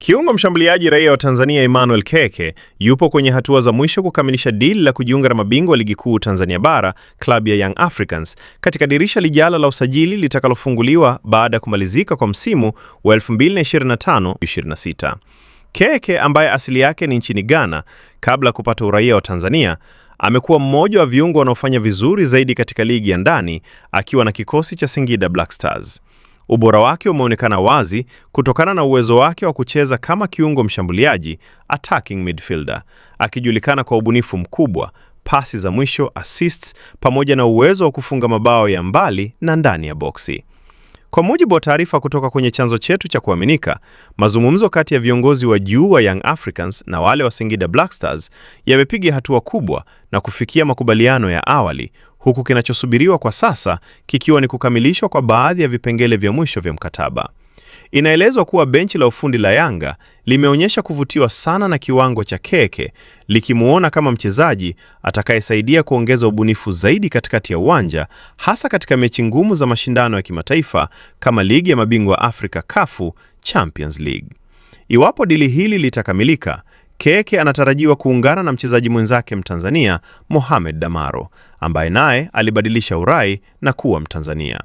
Kiungo mshambuliaji raia wa Tanzania Emmanuel Keke yupo kwenye hatua za mwisho kukamilisha deal la kujiunga na mabingwa wa ligi kuu Tanzania Bara, klabu ya Young Africans, katika dirisha lijalo la usajili litakalofunguliwa baada ya kumalizika kwa msimu wa 2025-26. Keke, ambaye asili yake ni nchini Ghana kabla ya kupata uraia wa Tanzania, amekuwa mmoja wa viungo wanaofanya vizuri zaidi katika ligi ya ndani akiwa na kikosi cha Singida Black Stars. Ubora wake umeonekana wazi kutokana na uwezo wake wa kucheza kama kiungo mshambuliaji, attacking midfielder, akijulikana kwa ubunifu mkubwa, pasi za mwisho, assists, pamoja na uwezo wa kufunga mabao ya mbali na ndani ya boksi. Kwa mujibu wa taarifa kutoka kwenye chanzo chetu cha kuaminika, mazungumzo kati ya viongozi wa juu wa Young Africans na wale wa Singida Black Stars yamepiga hatua kubwa na kufikia makubaliano ya awali, huku kinachosubiriwa kwa sasa kikiwa ni kukamilishwa kwa baadhi ya vipengele vya mwisho vya mkataba. Inaelezwa kuwa benchi la ufundi la Yanga limeonyesha kuvutiwa sana na kiwango cha Keke, likimuona kama mchezaji atakayesaidia kuongeza ubunifu zaidi katikati ya uwanja, hasa katika mechi ngumu za mashindano ya kimataifa kama Ligi ya Mabingwa Afrika CAF Champions League. Iwapo dili hili litakamilika, Keke anatarajiwa kuungana na mchezaji mwenzake Mtanzania Mohamed Damaro, ambaye naye alibadilisha urai na kuwa Mtanzania.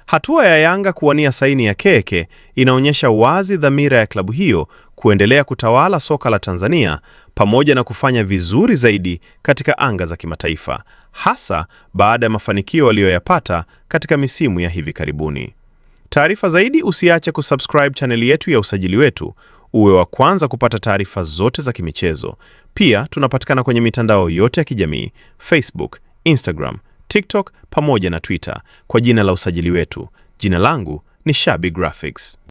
Hatua ya Yanga kuwania saini ya Keke inaonyesha wazi dhamira ya klabu hiyo kuendelea kutawala soka la Tanzania pamoja na kufanya vizuri zaidi katika anga za kimataifa, hasa baada ya mafanikio waliyoyapata katika misimu ya hivi karibuni. Taarifa zaidi, usiache kusubscribe chaneli yetu ya Usajili Wetu, uwe wa kwanza kupata taarifa zote za kimichezo. Pia tunapatikana kwenye mitandao yote ya kijamii: Facebook, Instagram, TikTok pamoja na Twitter kwa jina la Usajili Wetu. Jina langu ni Shabi Graphics.